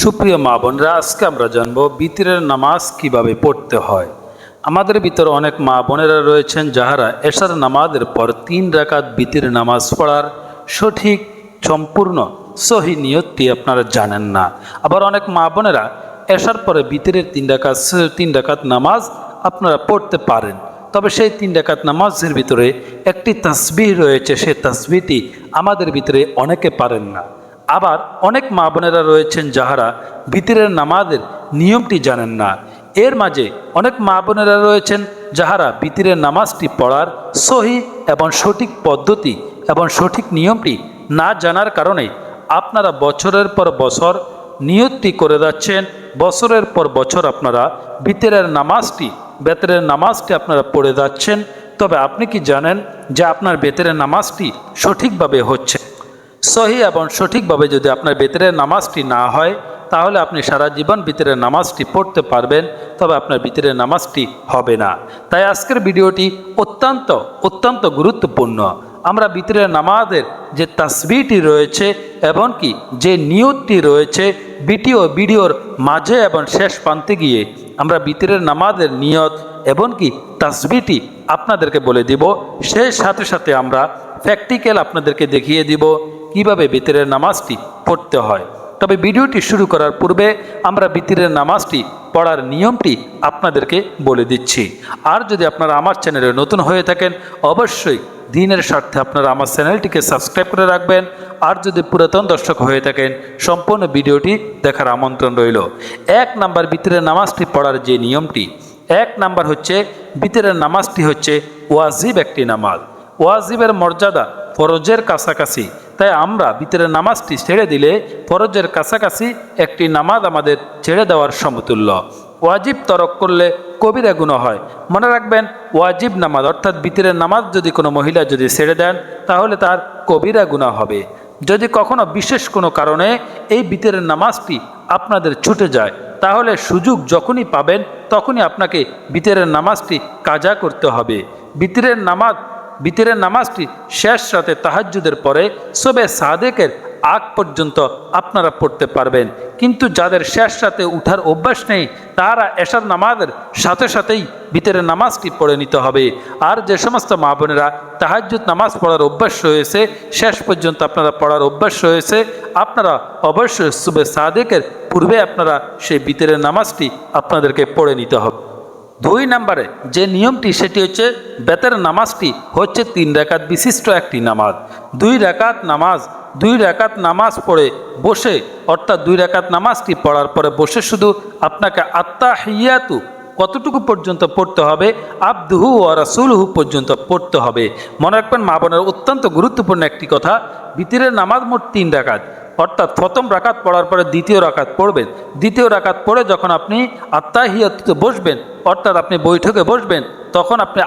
সুপ্রিয় মা বোনরা, আজকে আমরা জানবো বিতিরের নামাজ কিভাবে পড়তে হয়। আমাদের ভিতরে অনেক মা বোনেরা রয়েছেন যাহারা এশার নামাজের পর 3 রাকাত বিতিরের নামাজ পড়ার সঠিক সম্পূর্ণ সহি নিয়তটি আপনারা জানেন না। আবার অনেক মা বোনেরা এশার পরে বিতিরের 3 রাকাত নামাজ আপনারা পড়তে পারেন, তবে সেই 3 রাকাত নামাজের ভিতরে একটি তাসবিহ রয়েছে, সেই তাসবিহটি আমাদের ভিতরে অনেকে পারেন না। আবার অনেক মা বোনেরা রয়েছেন যাহারা বিতিরের নামাজের নিয়মটি জানেন না। এর মাঝে অনেক মা বোনেরা রয়েছেন যাহারা বিতিরের নামাজটি পড়ার সহি এবং সঠিক পদ্ধতি এবং সঠিক নিয়মটি না জানার কারণে আপনারা বছরের পর বছর নিয়তটি করে যাচ্ছেন, বছরের পর বছর আপনারা বিতিরের নামাজটি আপনারা পড়ে যাচ্ছেন। তবে আপনি কি জানেন যে আপনার বিতিরের নামাজটি সঠিকভাবে হচ্ছে? সহি এবং সঠিকভাবে যদি আপনার বিতিরের নামাজটি না হয়, তাহলে আপনি সারা জীবন বিতিরের নামাজটি পড়তে পারবেন, তবে আপনার বিতিরের নামাজটি হবে না। তাই আজকের ভিডিওটি অত্যন্ত গুরুত্বপূর্ণ। আমরা বিতিরের নামাজের যে তাসবিহটি রয়েছে এবং কি যে নিয়তটি রয়েছে, ভিডিওর মাঝে এবং শেষ প্রান্তে গিয়ে আমরা বিতিরের নামাজের নিয়ত এবং কি তাসবিহটি আপনাদেরকে বলে দিব। সেই সাথে সাথে আমরা প্র্যাকটিক্যাল আপনাদেরকে দেখিয়ে দিব কিভাবে বিতিরের নামাজটি পড়তে হয়। তবে ভিডিওটি শুরু করার পূর্বে আমরা বিতিরের নামাজটি পড়ার নিয়মটি আপনাদেরকে বলে দিচ্ছি। আর যদি আপনারা আমার চ্যানেলে নতুন হয়ে থাকেন, অবশ্যই দিনের স্বার্থে আপনারা আমার চ্যানেলটিকে সাবস্ক্রাইব করে রাখবেন। আর যদি পুরাতন দর্শক হয়ে থাকেন, সম্পূর্ণ ভিডিওটি দেখার আমন্ত্রণ রইল। 1 নাম্বার বিতিরের নামাজটি পড়ার যে নিয়মটি, 1 নাম্বার হচ্ছে বিতিরের নামাজটি হচ্ছে ওয়াজিব একটি নামাজ। ওয়াজিবের মর্যাদা ফরজের কাছাকাছি, তাই আমরা বিতিরের নামাজটি ছেড়ে দিলে ফরজের কাছাকাছি একটি নামাজ আমাদের ছেড়ে দেওয়ার সমতুল্য। ওয়াজিব তরক করলে কবিরা গুনাহ হয়। মনে রাখবেন, ওয়াজিব নামাজ অর্থাৎ বিতিরের নামাজ যদি কোনো মহিলা যদি ছেড়ে দেন, তাহলে তার কবিরা গুনাহ হবে। যদি কখনো বিশেষ কোনো কারণে এই বিতিরের নামাজটি আপনাদের ছুটে যায়, তাহলে সুযোগ যখনই পাবেন তখনই আপনাকে বিতিরের নামাজটি কাজা করতে হবে। বিতিরের নামাজটি শেষ রাতে তাহাজ্জুদের পরে শবে সাদেকের আগ পর্যন্ত আপনারা পড়তে পারবেন। কিন্তু যাদের শেষ রাতে উঠার অভ্যাস নেই, তারা এশার নামাজের সাথে সাথেই বিতিরের নামাজটি পড়ে নিতে হবে। আর যে সমস্ত মা বোনেরা তাহাজ্জুদ নামাজ পড়ার অভ্যাস রয়েছে, শেষ পর্যন্ত আপনারা পড়ার অভ্যাস রয়েছে, আপনারা অবশ্যই শবে সাদেকের পূর্বে আপনারা সেই বিতিরের নামাজটি আপনাদেরকে পড়ে নিতে হবে। 2 নম্বরে যে নিয়মটি সেটি হচ্ছে বেতের নামাজটি হচ্ছে 3 রাকাত বিশিষ্ট একটি নামাজ। 2 রাকাত নামাজ পড়ে বসে, অর্থাৎ 2 রাকাত নামাজটি পড়ার পরে বসে শুধু আপনাকে আত্তাহিয়াতু কতটুকু পর্যন্ত পড়তে হবে? আবদুহু ওয়া রাসূলুহু পর্যন্ত পড়তে হবে। মনে রাখবেন মা বোনের, অত্যন্ত গুরুত্বপূর্ণ একটি কথা, বিতিরের নামাজ মোট 3 রাকাত, অর্থাৎ প্রথম রাকাত পড়ার পরে দ্বিতীয় রাকাত পড়বেন। দ্বিতীয় রাকাত পড়ে যখন আপনি আত্তাহিয়াতুতে বসবেন, অর্থাৎ আপনি বৈঠকে বসবেন, তখন আপনি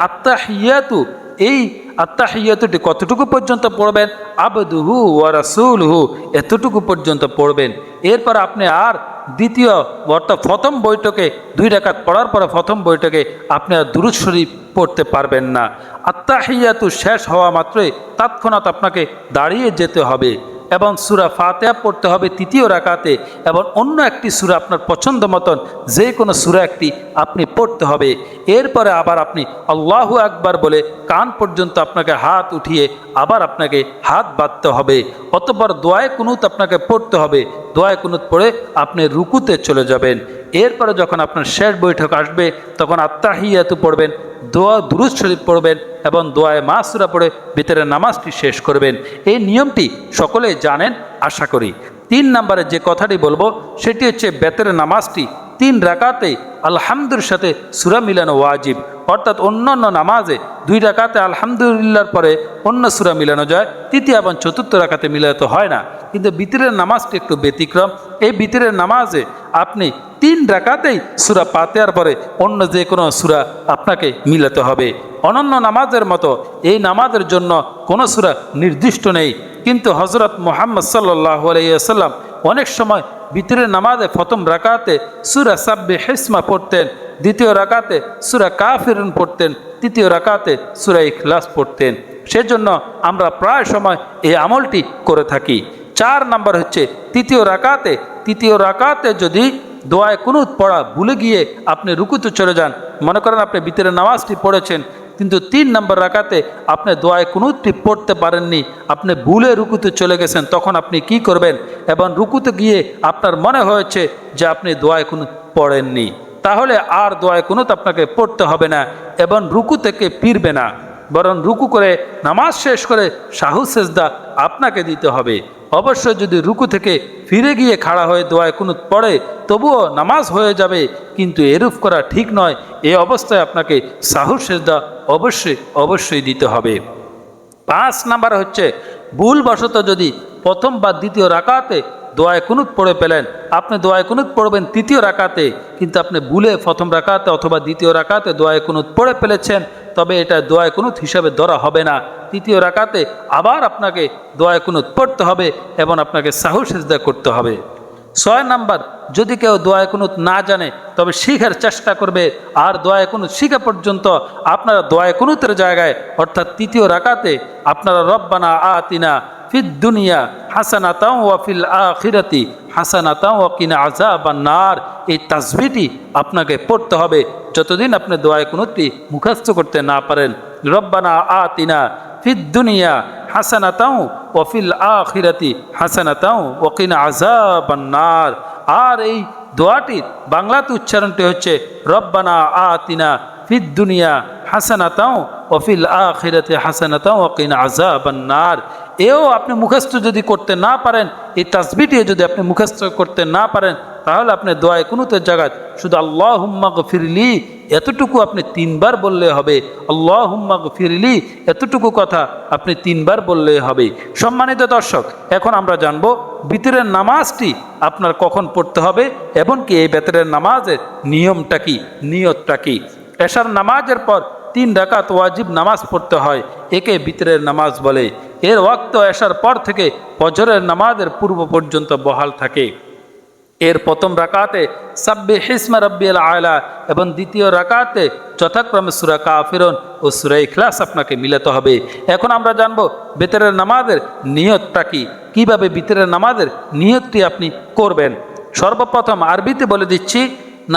এই আত্তাহিয়াতুটি কতটুকু পর্যন্ত পড়বেন? আবদুহু ওয়া রাসূলুহু এতটুকু পর্যন্ত পড়বেন। এরপর আপনি আর দ্বিতীয় অর্থাৎ প্রথম বৈঠকে 2 রাকাত পড়ার পরে প্রথম বৈঠকে আপনি আর দুরূদ শরীফ পড়তে পারবেন না। আত্তাহিয়াতু শেষ হওয়া মাত্রই তৎক্ষণাৎ আপনাকে দাঁড়িয়ে যেতে হবে এবং সূরা ফাতিহা পড়তে হবে 3য় রাকাতে, এবং অন্য একটি সূরা আপনার পছন্দ মতন যে কোনো সূরা একটি আপনি পড়তে হবে। এরপরে আবার আপনি আল্লাহু আকবার বলে কান পর্যন্ত আপনাকে হাত উঠিয়ে আবার আপনাকে হাত বাঁধতে হবে। অতঃপর দোয়ায়ে কুনুত আপনাকে পড়তে হবে। দোয়ায়ে কুনুত পড়ে আপনি রুকুতে চলে যাবেন। এরপরে যখন আপনার শেষ বৈঠক আসবে, তখন আত্তাহিয়াতু পড়বেন, দুরূদ শরীফ পড়বেন এবং দোয়ায়ে মাসুরা পড়ে ভিতরের নামাজটি শেষ করবেন। এই নিয়মটি সকলেই জানেন আশা করি। 3 নম্বরে যে কথাটি বলবো সেটি হচ্ছে বেতের নামাজটি 3 রাকাতে আলহামদুর সাথে সূরা মিলানো ওয়াজিব, অর্থাৎ অন্যান্য নামাজে 2 রাকাতে আলহামদুলিল্লাহর পরে অন্য সূরা মিলানো যায়, 3য় এবং 4র্থ রাকাতে মিলাতে হয় না। কিন্তু বিতরের নামাজটি একটু ব্যতিক্রম। এই বিতরের নামাজে আপনি 3 রাকাতেই সূরা ফাতিহার পরে অন্য যে কোনো সূরা আপনাকে মিলাতে হবে। অন্যান্য নামাজের মতো এই নামাজের জন্য কোনো সূরা নির্দিষ্ট নেই, কিন্তু হযরত মুহাম্মদ সাল্লাল্লাহু আলাইহি ওয়াসাল্লাম অনেক সময় বিতরের নামাজে প্রথম রাকাতে সূরা সাব্বিহ ইসমা পড়তেন, দ্বিতীয় রাকাতে সূরা কাফিরুন পড়তেন, তৃতীয় রাকাতে সূরা ইখলাস পড়তেন। সেজন্য আমরা প্রায় সময় এই আমলটি করে থাকি। 4 নম্বর হচ্ছে তৃতীয় রাকাতে তৃতীয় রাকাতে যদি দোয়ায়ে কুনুত পড়া ভুলে গিয়ে আপনি রুকুতে চলে যান, মনে করেন আপনি ভিতরের নামাজটি পড়েছেন কিন্তু 3 নম্বর রাকাতে আপনি দোয়ায়ে কুনুতটি পড়তে পারেননি, আপনি ভুলে রুকুতে চলে গেছেন, তখন আপনি কি করবেন? এবং রুকুতে গিয়ে আপনার মনে হয়েছে যে আপনি দোয়ায়ে কুনুত পড়েননি, তাহলে আর দোয়ায়ে কুনুত আপনাকে পড়তে হবে না এবং রুকু থেকে ফিরবে না, বরং রুকু করে নামাজ শেষ করে সাহু সেজদা আপনাকে দিতে হবে। অবশ্যই যদি রুকু থেকে ফিরে গিয়ে খাড়া হয়ে দোয়ায়ে কুনুত পড়ে তবুও নামাজ হয়ে যাবে, কিন্তু এরূপ করা ঠিক নয়। এই অবস্থায় আপনাকে সাহু সেজদা অবশ্যই দিতে হবে। 5 নাম্বার হচ্ছে ভুলবশত যদি প্রথম বা দ্বিতীয় রাকাতে দোয়ায়ে কুনুত পড়ে পেলেন, আপনি দোয়ায়ে কুনুত পড়বেন তৃতীয় রাকাতে কিন্তু আপনি ভুলে প্রথম রাকাতে অথবা দ্বিতীয় রাকাতে দোয়ায়ে কুনুত পড়ে ফেলেছেন, তবে এটা দোয়ায়ে কুনুত হিসাবে ধরা হবে না। তৃতীয় রাকাতে আবার আপনাকে দোয়ায়ে কুনুত পড়তে হবে এবং আপনাকে সাহু সেজদা করতে হবে। 6 নাম্বার, যদি কেউ দোয়ায়ে কুনুত না জানে তবে শিখার চেষ্টা করবে, আর দোয়ায়ে কুনুত শিখা পর্যন্ত আপনারা দোয়ায়ে কুনুতের জায়গায় অর্থাৎ তৃতীয় রাকাতে আপনারা রব্বানা আতিনা ফিদ দুনিয়া হাসানাতাও ওয়া ফিল আখিরাতি হাসানাতাও ওয়া কিনা আযাবান নার, এই তাসবিহটি আপনাকে পড়তে হবে যতদিন আপনি দোয়ায়ে কুনুতটি মুখস্থ করতে না পারেন। রব্বানা আতিনা ফিদ দুনিয়া হাসানাতাও ওয়া ফিল আখিরাতি হাসানাতাও ওয়া কিনা আযাবান নার। আর এই দোয়াটির বাংলাতে উচ্চারণটি হচ্ছে রব্বানা আতিনা ফিদ দুনিয়া হাসানাতাও ওয়া ফিল আখিরাতি হাসানাতাও ওয়া কিনা আযাবান নার। এও আপনি মুখস্থ যদি করতে না পারেন, এই তাসবিহটিও যদি আপনি মুখস্থ করতে না পারেন, তাহলে আপনি দোয়ায়ে কুনুতের জায়গায় শুধু আল্লাহুম্মা গফিরলি এতটুকু আপনি 3 বার বললে হবে। আল্লাহুম্মা গফিরলি এতটুকু কথা আপনি 3 বার বললে হবে। সম্মানিত দর্শক, এখন আমরা জানব ভিতরের নামাজটি আপনার কখন পড়তে হবে এবং কি এই ভিতরের নামাজের নিয়মটা কি, নিয়তটা কি। এশার নামাজের পর 3 রাকাত ওয়াজিব নামাজ পড়তে হয়, একে ভিতরের নামাজ বলে। এর ওয়াক্ত এশার পর থেকে ফজরের নামাজের পূর্ব পর্যন্ত বহাল থাকে। এর প্রথম রাকাতে সাব্বিহ ইসমা রাব্বিয়াল আলা এবং দ্বিতীয় রাকাতে যথাক্রমে সূরা কাফিরুন ও সূরা ইখলাস আপনাকে মিলাতে হবে। এখন আমরা জানব ভিতরের নামাজের নিয়তটা কি, কিভাবে ভিতরের নামাজের নিয়তটি আপনি করবেন। সর্বপ্রথম আরবিতে বলে দিচ্ছি,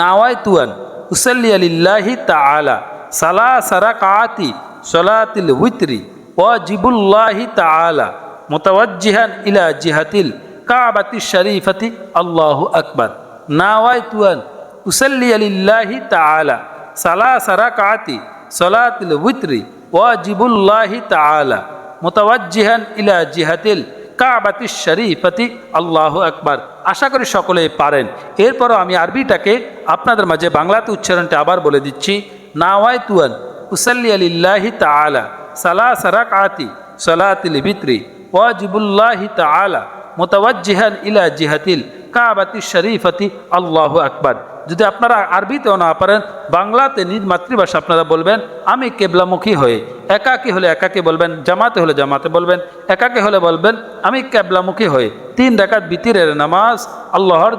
নাওয়াইতু আন উসাল্লি লিল্লাহি তাআলা সালাসা রাকাতি সালাতিল উইতরি ওয়াজিবুল্লাহি তাআলা মুতাওয়াজ্জিহান ইলা জিহাতিল কাবাতি শরীফাতি আল্লাহু আকবার। নাওয়াইতু আন উসাল্লি লিল্লাহি তাআলা সালাসা রাকাতি সালাতিল উইতরি ওয়াজিবুল্লাহি তাআলা মুতাওয়াজ্জিহান ইলা জিহাতিল কাবাতি শরীফাতি আল্লাহু আকবার। আশা করি সকলেই পারেন। এরপরও আমি আরবিটাকে আপনাদের মাঝে বাংলাতে উচ্চারণটা আবার বলে দিচ্ছি। নাওয়াইতু আন উসাল্লি লিল্লাহি তাআলা সালাসা রাকাতি সালাতিল বিত্রি ওয়াজিবুল্লাহি তাআলা মুতাওয়াজ্জিহান ইলা জিহাতিল কাবাতি শরীফাতি আল্লাহু আকবার। যদি আপনারা আরবিতেও না পারেন, বাংলাতে নিজ মাতৃভাষা আপনারা বলবেন, আমি কেবলামুখী হয়ে। একাকী হলে একাকী বলবেন, জামাতে হলে জামাতে বলবেন, একাকী হলে বলবেন আমি কেবলামুখী হয়ে 3 রাকাত বিতিরের নামাজ আল্লাহর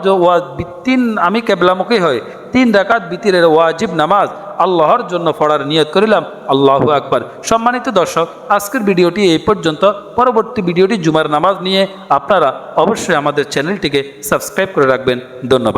আমি কেবলামুখী হয়ে 3 রাকাত বিতিরের ওয়াজিব নামাজ আল্লাহর জন্য পড়ার নিয়ত করিলাম। আল্লাহু আকবার। সম্মানিত দর্শক, আজকের ভিডিওটি এই পর্যন্ত। পরবর্তী ভিডিওটি জুমার নামাজ নিয়ে। আপনারা অবশ্যই আমাদের চ্যানেলটিকে সাবস্ক্রাইব করে রাখবেন। ধন্যবাদ।